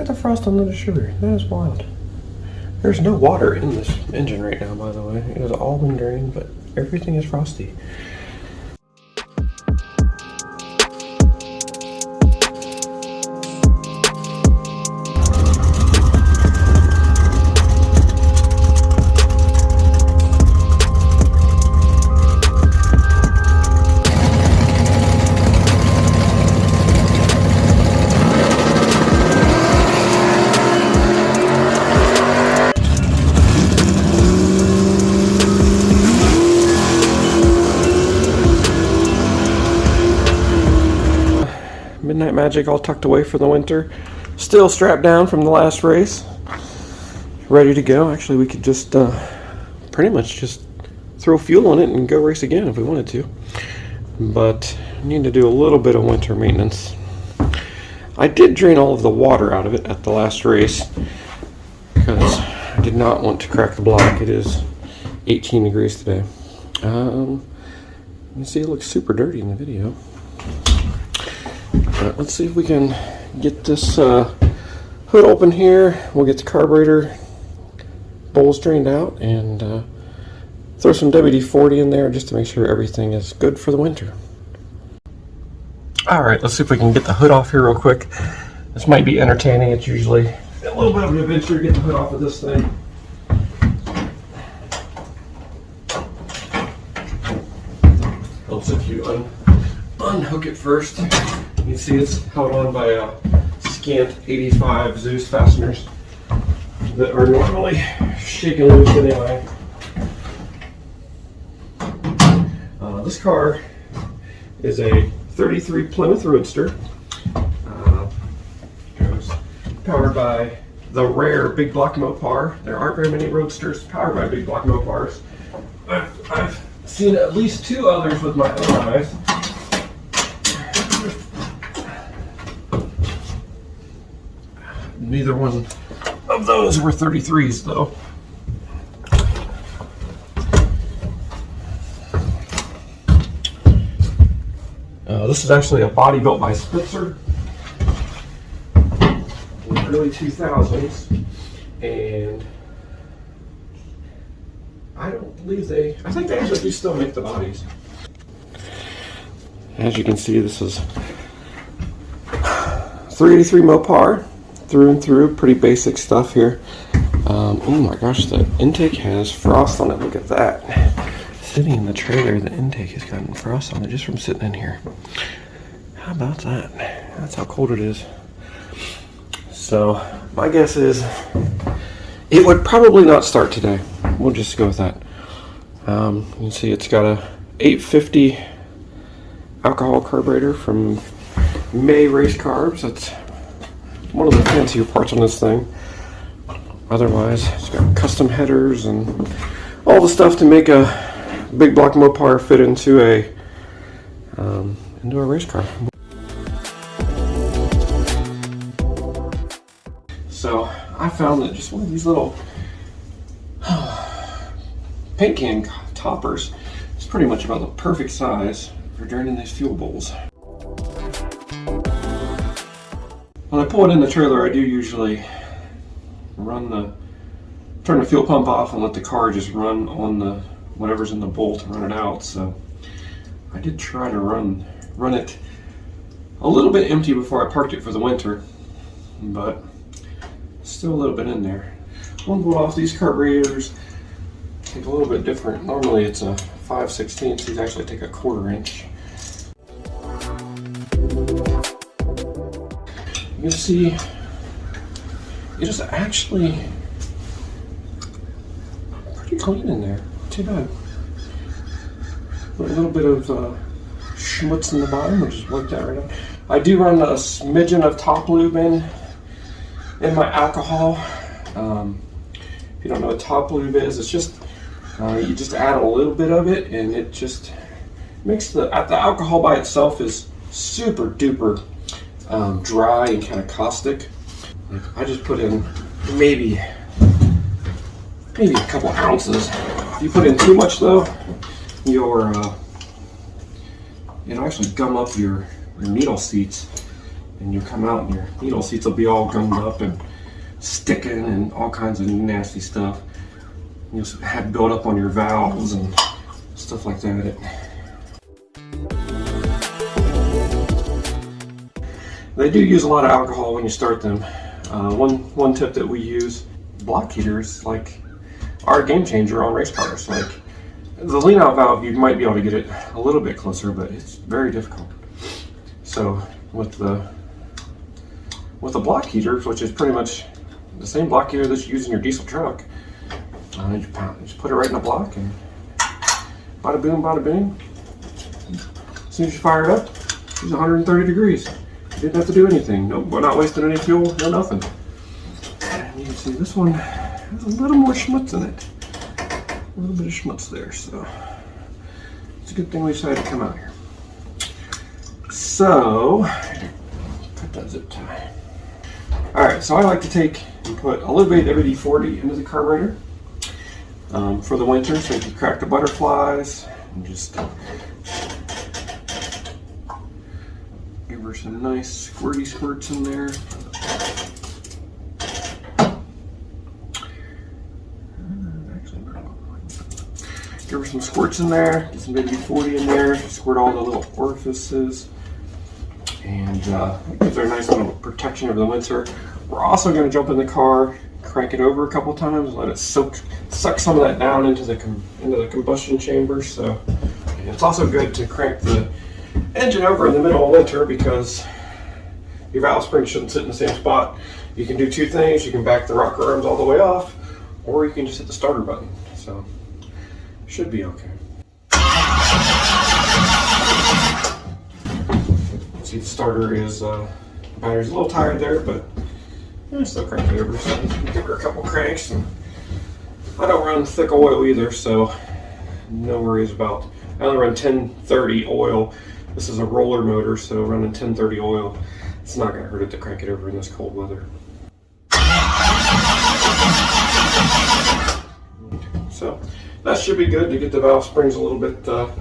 at the frost on the sugar. That is wild. There's no water in this engine right now, by the way. It is all wind drained, but everything is frosty. Midnight Magic all tucked away for the winter. Still strapped down from the last race. Ready to go. Actually, we could just pretty much just throw fuel on it and go race again if we wanted to. But I need to do a little bit of winter maintenance. I did drain all of the water out of it at the last race because I did not want to crack the block. It is 18 degrees today. You can see it looks super dirty in the video. But let's see if we can get this hood open here. We'll get the carburetor bowls drained out and throw some WD-40 in there just to make sure everything is good for the winter. Alright, let's see if we can get the hood off here real quick. This might be entertaining. It's usually a little bit of an adventure to get the hood off of this thing. Helps if you unhook it first. You can see it's held on by a scant 85 Zeus fasteners that are normally shaken loose anyway. This car is a 33 Plymouth Roadster. Goes powered by the rare big block Mopar. There aren't very many Roadsters powered by big block Mopars. I've seen at least two others with my own eyes. Neither one of those were 33s though. This is actually a body built by Spitzer in the early 2000s, and I don't believe I think they actually do still make the bodies. As you can see, this is 383 Mopar. Through and through, pretty basic stuff here. Oh my gosh, the intake has frost on it. Look at that. Sitting in the trailer, the intake has gotten frost on it just from sitting in here. How about that? That's how cold it is. So my guess is it would probably not start today. We'll just go with that. You can see it's got a 850 alcohol carburetor from May Race Carbs. That's one of the fancier parts on this thing. Otherwise, it's got custom headers and all the stuff to make a big block Mopar fit into a race car. So I found that just one of these little paint can toppers is pretty much about the perfect size for draining these fuel bowls. When I pull it in the trailer, I do usually turn the fuel pump off and let the car just run on the whatever's in the bowl to run it out. So I did try to run it a little bit empty before I parked it for the winter, but still a little bit in there. One pull off these carburetors. It's a little bit different. Normally it's a 5/16. These actually take a 1/4 inch. You can see it is actually pretty clean in there. Too bad. A little bit of schmutz in the bottom. We'll just wipe that right out. I do run a smidgen of top lube in my alcohol. If you don't know what top lube is, it's just you just add a little bit of it, and it just makes the alcohol by itself is super duper dry and kind of caustic. I just put in maybe a couple ounces. If you put in too much though, it'll actually gum up your needle seats and you come out and your needle seats will be all gummed up and sticking and all kinds of nasty stuff. You'll have build up on your valves and stuff like that. They do use a lot of alcohol when you start them. One tip that we use, block heaters, like, are a game changer on race cars. Like, the lean out valve, you might be able to get it a little bit closer, but it's very difficult. So with the block heaters, which is pretty much the same block heater that's used in your diesel truck, you just put it right in the block and bada boom, bada boom. As soon as you fire it up, it's 130 degrees. You didn't have to do anything. No, we're not wasting any fuel, no nothing. And you can see this one has a little more schmutz in it. A little bit of schmutz there, so it's a good thing we decided to come out here. So, put that zip tie. Alright, so I like to take and put a little bit of WD-40 into the carburetor for the winter, so you can crack the butterflies and just give her some nice squirty squirts in there. Give her some squirts in there, get some WD-40 in there, squirt all the little orifices, and it gives her a nice little protection over the winter. We're also going to jump in the car, crank it over a couple times, let it suck some of that down into the combustion chamber. So, and it's also good to crank the engine over in the middle of winter because your valve spring shouldn't sit in the same spot. You can do two things: you can back the rocker arms all the way off, or you can just hit the starter button. So. Should be okay. See, the starter is, battery's a little tired there, but still crank it over. So give her a couple cranks. And I don't run thick oil either, so no worries about. I only run 1030 oil. This is a roller motor, so running 1030 oil, it's not going to hurt it to crank it over in this cold weather. So. That should be good to get the valve springs a little bit of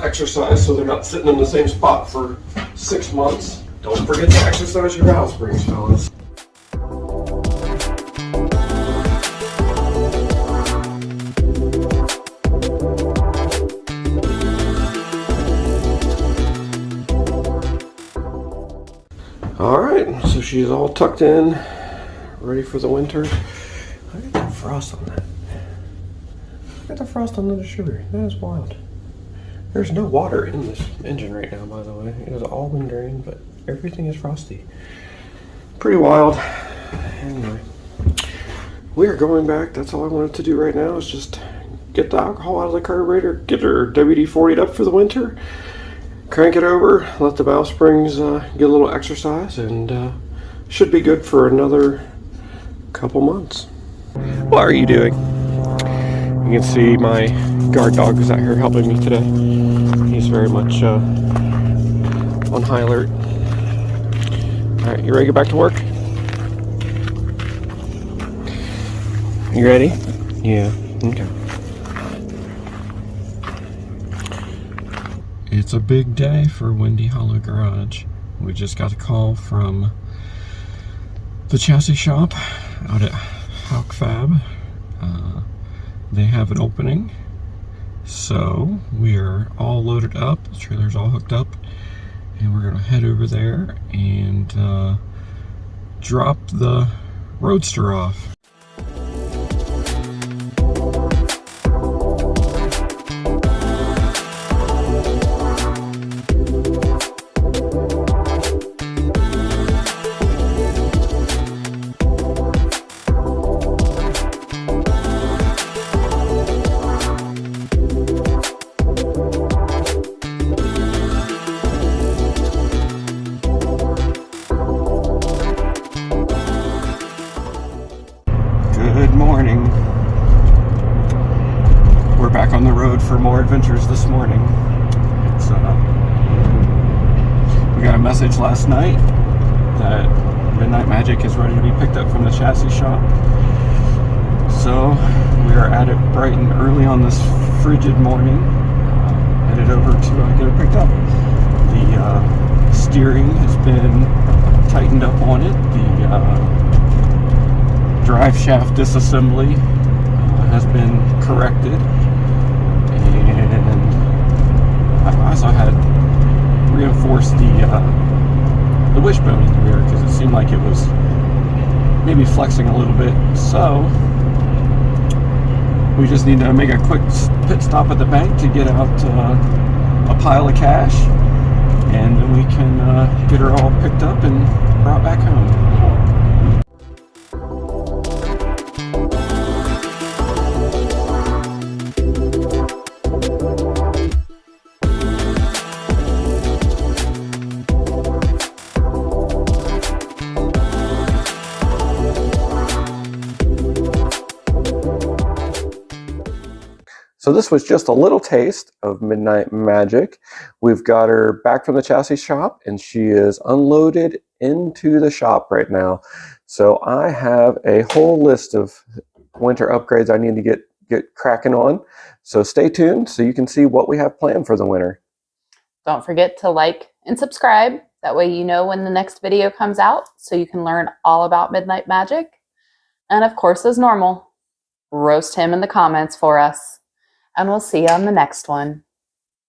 exercise so they're not sitting in the same spot for 6 months. Don't forget to exercise your valve springs, fellas. Alright, so she's all tucked in, ready for the winter. I got that frost on that. Got the frost under the sugar. That is wild. There's no water in this engine right now, by the way. It is all been drained, but everything is frosty. Pretty wild. Anyway, we are going back. That's all I wanted to do right now is just get the alcohol out of the carburetor, get her WD-40'd up for the winter, crank it over, let the valve springs get a little exercise, and should be good for another couple months. What are you doing? You can see my guard dog is out here helping me today. He's very much on high alert. Alright, you ready to get back to work? You ready? Yeah, okay. It's a big day for Windy Hollow Garage. We just got a call from the chassis shop out at Hawk Fab. They have an opening, so we are all loaded up, the trailer's all hooked up, and we're going to head over there and drop the Roadster off. Back on the road for more adventures this morning. It's, we got a message last night that Midnight Magic is ready to be picked up from the chassis shop. So we are at it bright and early on this frigid morning, headed over to get it picked up. The steering has been tightened up on it. The drive shaft disassembly has been corrected, and I also had reinforced the wishbone in the rear because it seemed like it was maybe flexing a little bit. So we just need to make a quick pit stop at the bank to get out a pile of cash, and then we can get her all picked up and brought back home. So this was just a little taste of Midnight Magic. We've got her back from the chassis shop, and she is unloaded into the shop right now. So I have a whole list of winter upgrades I need to get cracking on. So stay tuned so you can see what we have planned for the winter. Don't forget to like and subscribe. That way you know when the next video comes out, so you can learn all about Midnight Magic. And of course, as normal, roast him in the comments for us. And we'll see you on the next one.